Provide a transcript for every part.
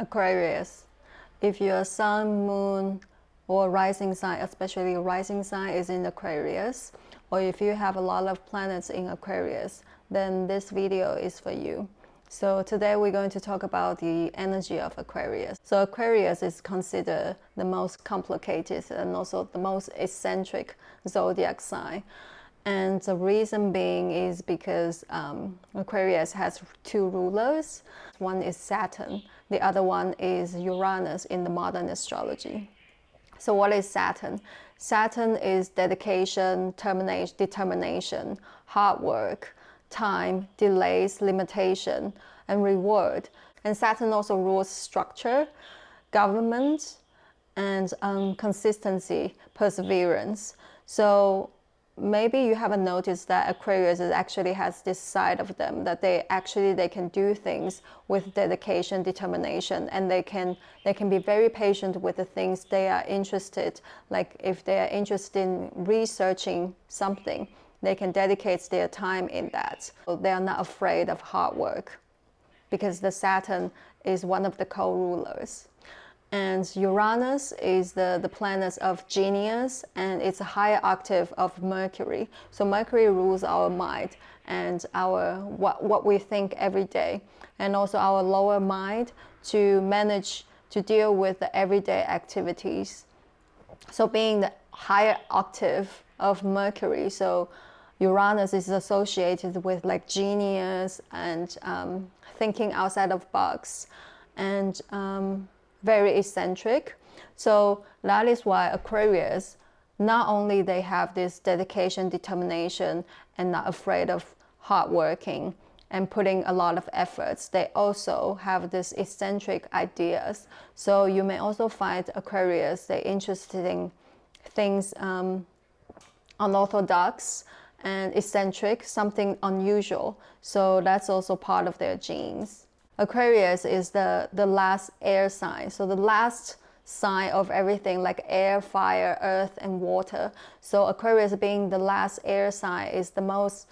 Aquarius. If your sun, moon, or rising sign, especially your rising sign is in Aquarius, or if you have a lot of planets in Aquarius, then this video is for you. So today we're going to talk about the energy of Aquarius. So Aquarius is considered the most complicated and also the most eccentric zodiac sign. And the reason being is because Aquarius has two rulers. One is Saturn, the other one is Uranus in the modern astrology. So what is Saturn? Saturn is dedication, determination, hard work, time, delays, limitation, and reward. And Saturn also rules structure, government, and consistency, perseverance. So maybe you haven't noticed that Aquarius actually has this side of them, that they can do things with dedication, determination, and they can be very patient with the things they are interested. Like if they are interested in researching something, they can dedicate their time in that. So they are not afraid of hard work because the Saturn is one of the co-rulers. And Uranus is the planet of genius, and it's a higher octave of Mercury. So Mercury rules our mind and our what we think every day, and also our lower mind to manage to deal with the everyday activities. So being the higher octave of Mercury, so Uranus is associated with like genius and thinking outside of box and very eccentric. So that is why Aquarius, not only they have this dedication, determination, and not afraid of hard working and putting a lot of efforts, they also have this eccentric ideas. So you may also find Aquarius, they're interested in things unorthodox and eccentric, something unusual. So that's also part of their genes. Aquarius is the last air sign. So the last sign of everything like air, fire, earth, and water. So Aquarius being the last air sign is the most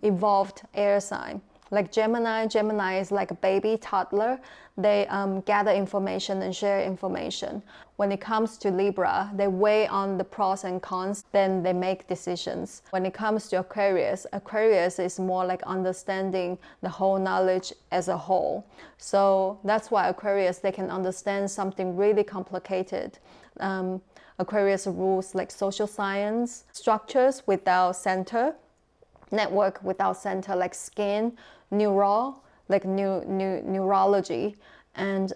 evolved air sign. Like Gemini is like a baby toddler. They gather information and share information. When it comes to Libra, they weigh on the pros and cons, then they make decisions. When it comes to Aquarius, Aquarius is more like understanding the whole knowledge as a whole. So that's why Aquarius, they can understand something really complicated. Aquarius rules like social science, structures without center, network without center, like skin, neurology, and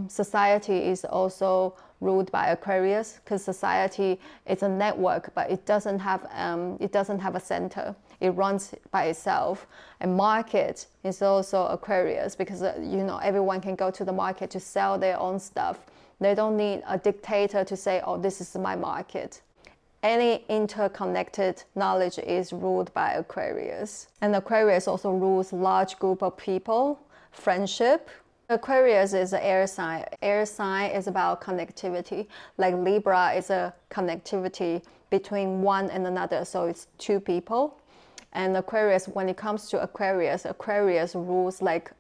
society is also ruled by Aquarius, because society is a network, but it doesn't have a center. It runs by itself. And market is also Aquarius, because everyone can go to the market to sell their own stuff. They don't need a dictator to say, oh, this is my market. Any interconnected knowledge is ruled by Aquarius. And Aquarius also rules large group of people, friendship. Aquarius is an air sign. Air sign is about connectivity. Like Libra is a connectivity between one and another, so it's two people. And Aquarius, when it comes to Aquarius, Aquarius rules like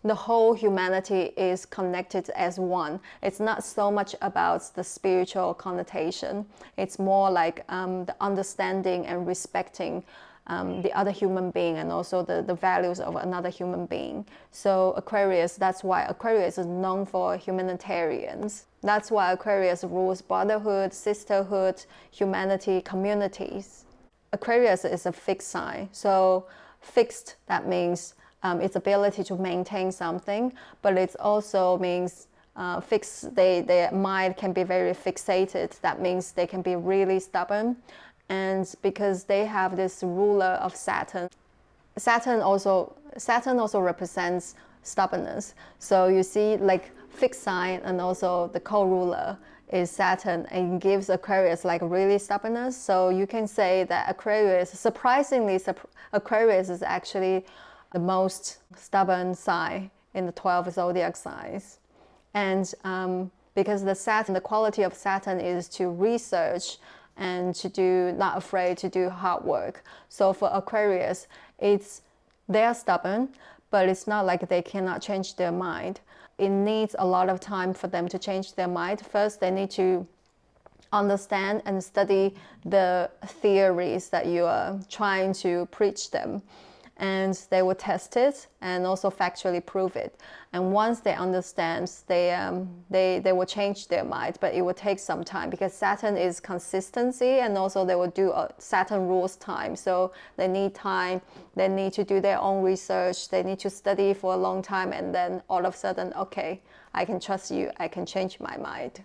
the whole humanity is connected as one. It's not so much about the spiritual connotation. It's more like the understanding and respecting the other human being, and also the values of another human being. So Aquarius, that's why Aquarius is known for humanitarians. That's why Aquarius rules brotherhood, sisterhood, humanity, communities. Aquarius is a fixed sign. So fixed, that means its ability to maintain something, but it also means their mind can be very fixated. That means they can be really stubborn. And because they have this ruler of Saturn, Saturn also represents stubbornness. So you see, like fixed sign and also the co-ruler is Saturn, and gives Aquarius like really stubbornness. So you can say that Aquarius, surprisingly, Aquarius is actually the most stubborn sign in the 12 zodiac signs. And because the quality of Saturn is to research and not afraid to do hard work. So for Aquarius, they are stubborn, but it's not like they cannot change their mind. It needs a lot of time for them to change their mind. First, they need to understand and study the theories that you are trying to preach them, and they will test it and also factually prove it. And once they understand, they will change their mind, but it will take some time because Saturn is consistency, and also they will do Saturn rules time, so they need time. They need to do their own research, they need to study for a long time, and then all of a sudden, okay, I can trust you, I can change my mind.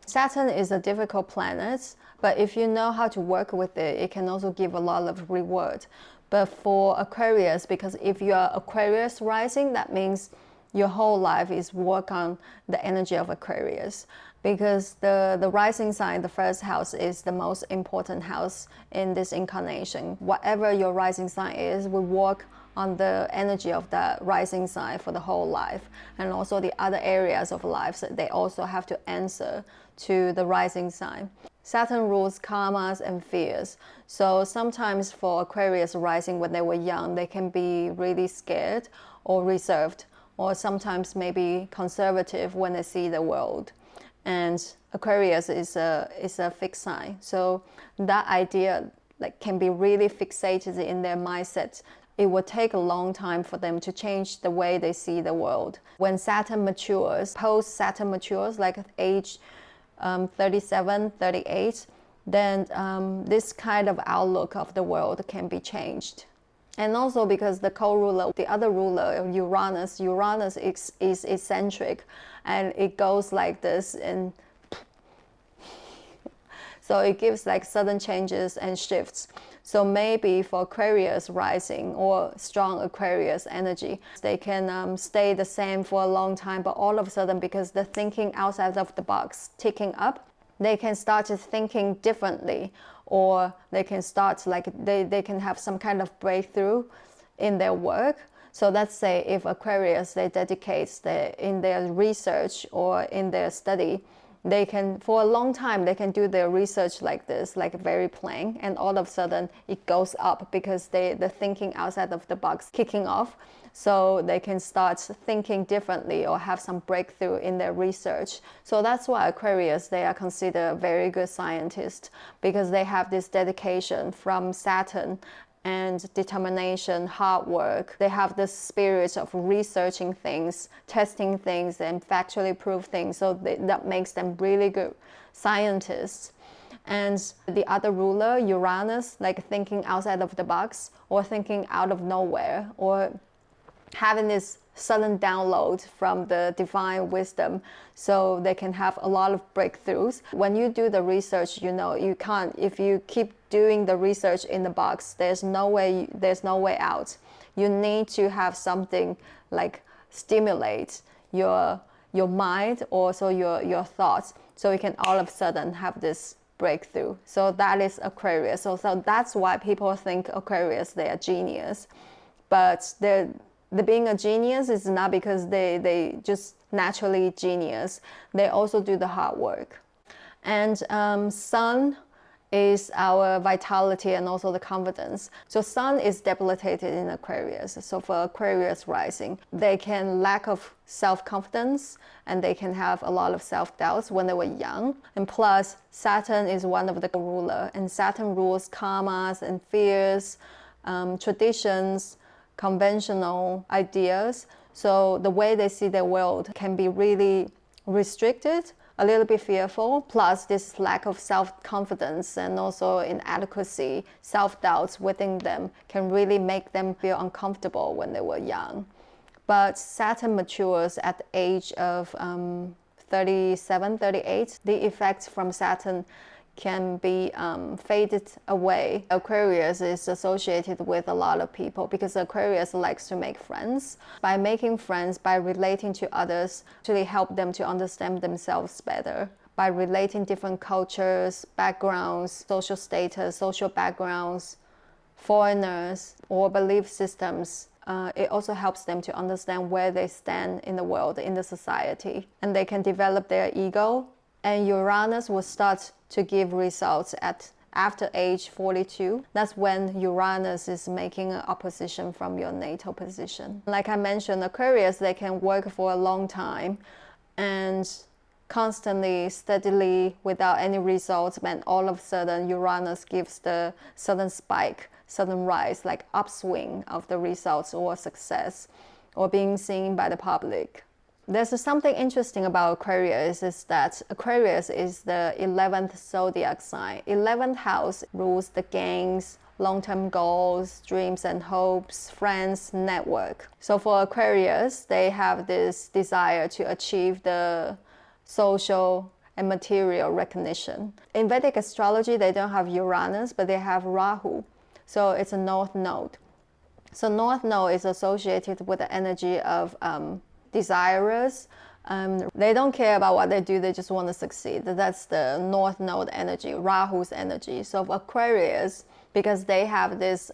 Saturn is a difficult planet, but if you know how to work with it, it can also give a lot of reward. But for Aquarius, because if you are Aquarius rising, that means your whole life is work on the energy of Aquarius. Because the rising sign, the first house, is the most important house in this incarnation. Whatever your rising sign is, we work on the energy of the rising sign for the whole life. And also the other areas of life, they also have to answer to the rising sign. Saturn rules karmas and fears. So sometimes for Aquarius rising, when they were young, they can be really scared or reserved, or sometimes maybe conservative when they see the world. And Aquarius is a fixed sign. So that idea can be really fixated in their mindset. It will take a long time for them to change the way they see the world. When Saturn matures, post-Saturn matures, like age 37, 38, then this kind of outlook of the world can be changed. And also because the co-ruler, the other ruler, Uranus is eccentric, and it goes like this, and so it gives like sudden changes and shifts. So maybe for Aquarius rising or strong Aquarius energy, they can stay the same for a long time, but all of a sudden, because the thinking outside of the box ticking up, they can start thinking differently, or they can start they can have some kind of breakthrough in their work. So let's say if Aquarius, they dedicate in their research or in their study, they can, for a long time, they can do their research like this, like very plain, and all of a sudden it goes up because the thinking outside of the box kicking off. So they can start thinking differently or have some breakthrough in their research. So that's why Aquarius, they are considered very good scientists, because they have this dedication from Saturn and determination, hard work. They have this spirit of researching things, testing things, and factually prove things. So that makes them really good scientists. And the other ruler, Uranus, like thinking outside of the box or thinking out of nowhere, or having this sudden download from the divine wisdom, so they can have a lot of breakthroughs. When you do the research, you can't, if you keep doing the research in the box, there's no way out. You need to have something like stimulate your mind, also your thoughts, so you can all of a sudden have this breakthrough. So that is Aquarius. So that's why people think Aquarius, they are genius. But the being a genius is not because they just naturally genius. They also do the hard work. And Sun is our vitality and also the confidence. So Sun is debilitated in Aquarius. So for Aquarius rising, they can lack of self-confidence, and they can have a lot of self-doubts when they were young. And plus, Saturn is one of the ruler, and Saturn rules karmas and fears, traditions, conventional ideas. So the way they see the world can be really restricted, a little bit fearful, plus this lack of self-confidence and also inadequacy, self-doubts within them can really make them feel uncomfortable when they were young. But Saturn matures at the age of 37, 38. The effects from Saturn can be faded away. Aquarius is associated with a lot of people because Aquarius likes to make friends. By making friends, by relating to others, actually help them to understand themselves better. By relating different cultures, backgrounds, social status, social backgrounds, foreigners, or belief systems, it also helps them to understand where they stand in the world, in the society. And they can develop their ego. And Uranus will start to give results at after age 42. That's when Uranus is making an opposition from your natal position. Like I mentioned, Aquarius, they can work for a long time and constantly, steadily, without any results, and all of a sudden Uranus gives the sudden spike, sudden rise, like upswing of the results or success or being seen by the public. There's something interesting about Aquarius is that Aquarius is the 11th zodiac sign. 11th house rules the gains, long-term goals, dreams and hopes, friends, network. So for Aquarius, they have this desire to achieve the social and material recognition. In Vedic astrology, they don't have Uranus, but they have Rahu. So it's a North Node. So North Node is associated with the energy of desirous. They don't care about what they do, they just want to succeed. That's the North Node energy, Rahu's energy. So for Aquarius, because they have this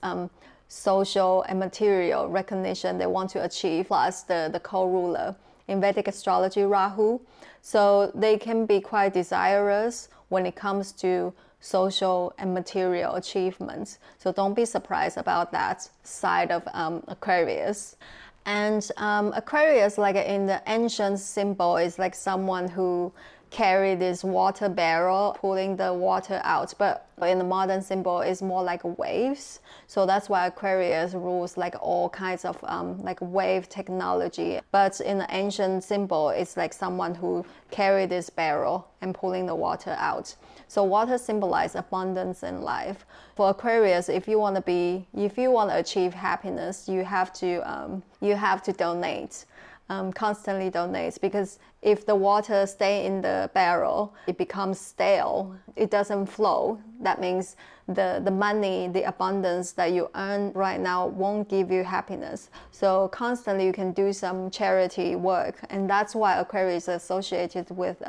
social and material recognition they want to achieve, plus the co-ruler in Vedic astrology, Rahu. So they can be quite desirous when it comes to social and material achievements. So don't be surprised about that side of Aquarius. And Aquarius, like in the ancient symbol, is like someone who carry this water barrel pulling the water out, but in the modern symbol is more like waves. So that's why Aquarius rules like all kinds of like wave technology, but in the ancient symbol it's like someone who carry this barrel and pulling the water out. So water symbolizes abundance in life. For Aquarius, if you want to achieve happiness, you have to donate. Constantly donates, because if the water stay in the barrel, it becomes stale, it doesn't flow. That means the money, the abundance that you earn right now won't give you happiness. So constantly you can do some charity work, and that's why Aquarius is associated with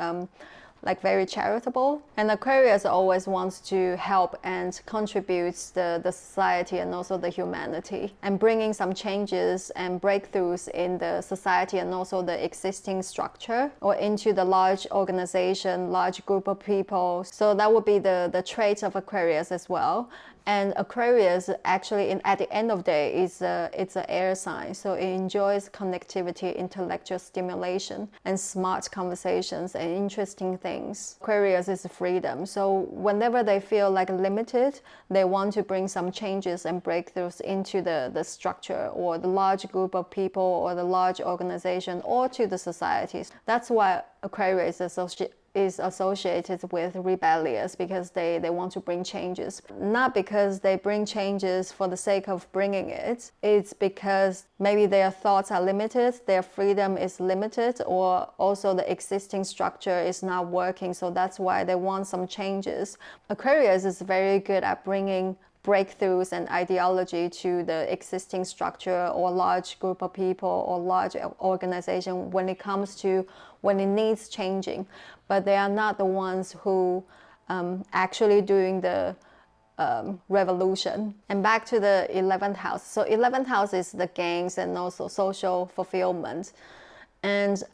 like very charitable. And Aquarius always wants to help and contributes the society and also the humanity, and bringing some changes and breakthroughs in the society and also the existing structure or into the large organization, large group of people. So that would be the traits of Aquarius as well. And Aquarius actually at the end of the day it's an air sign, so it enjoys connectivity, intellectual stimulation, and smart conversations and interesting things. Aquarius is freedom, so whenever they feel like limited, they want to bring some changes and breakthroughs into the structure or the large group of people or the large organization or to the societies. That's why Aquarius is associated with rebellious, because they want to bring changes. Not because they bring changes for the sake of bringing it. It's because maybe their thoughts are limited, their freedom is limited, or also the existing structure is not working. So that's why they want some changes. Aquarius is very good at bringing breakthroughs and ideology to the existing structure or large group of people or large organization when it needs changing. But they are not the ones who actually doing the revolution. And back to the 11th house. So 11th house is the gains and also social fulfillment. And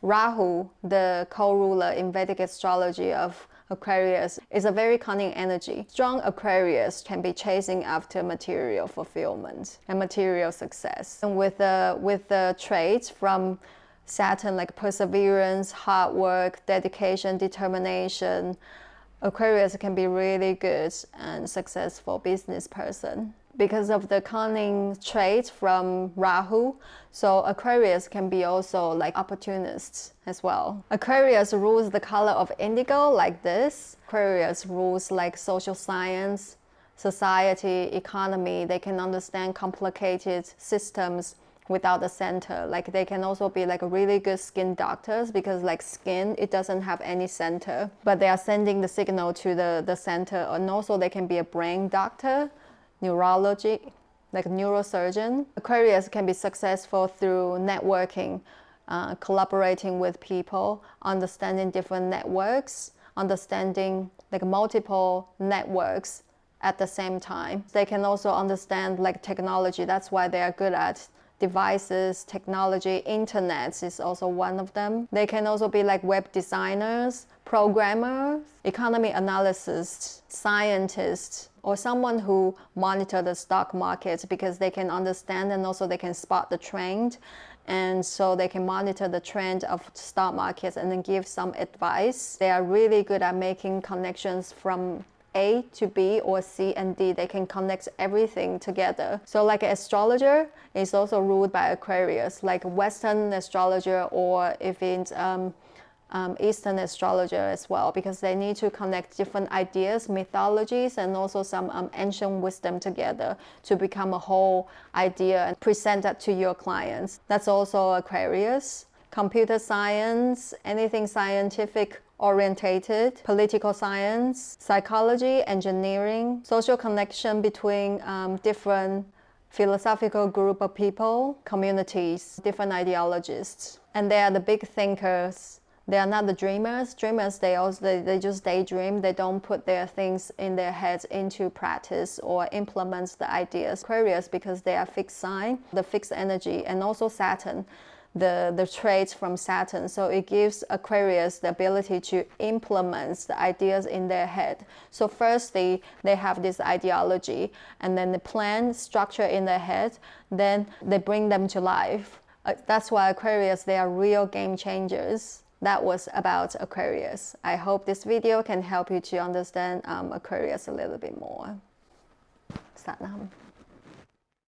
Rahu, the co-ruler in Vedic astrology of Aquarius, is a very cunning energy. Strong Aquarius can be chasing after material fulfillment and material success. And with the traits from Saturn, like perseverance, hard work, dedication, determination, Aquarius can be really good and successful business person. Because of the cunning trait from Rahu, so Aquarius can be also like opportunists as well. Aquarius rules the color of indigo like this. Aquarius rules like social science, society, economy. They can understand complicated systems without a center. Like they can also be like really good skin doctors, because like skin, it doesn't have any center, but they are sending the signal to the center. And also they can be a brain doctor, neurology, like neurosurgeon. Aquarius can be successful through networking, collaborating with people, understanding different networks, understanding like multiple networks at the same time. They can also understand like technology. That's why they are good at devices, technology, internet is also one of them. They can also be like web designers, programmers, economy analysts, scientists, or someone who monitor the stock markets because they can understand and also they can spot the trend. And so they can monitor the trend of stock markets and then give some advice. They are really good at making connections from A to B or C and D. They can connect everything together. So like an astrologer is also ruled by Aquarius, like Western astrologer, or if it's Eastern astrologer as well, because they need to connect different ideas, mythologies, and also some ancient wisdom together to become a whole idea and present that to your clients. That's also Aquarius. Computer science, anything scientific orientated, political science, psychology, engineering, social connection between different philosophical group of people, communities, different ideologists. And they are the big thinkers. They are not the dreamers. Dreamers, they just daydream. They don't put their things in their heads into practice or implement the ideas. Aquarius, because they are fixed sign, the fixed energy, and also Saturn, the traits from Saturn. So it gives Aquarius the ability to implement the ideas in their head. So firstly, they have this ideology, and then the plan, structure in their head, then they bring them to life. That's why Aquarius, they are real game changers. That was about Aquarius. I hope this video can help you to understand Aquarius a little bit more. Satnam.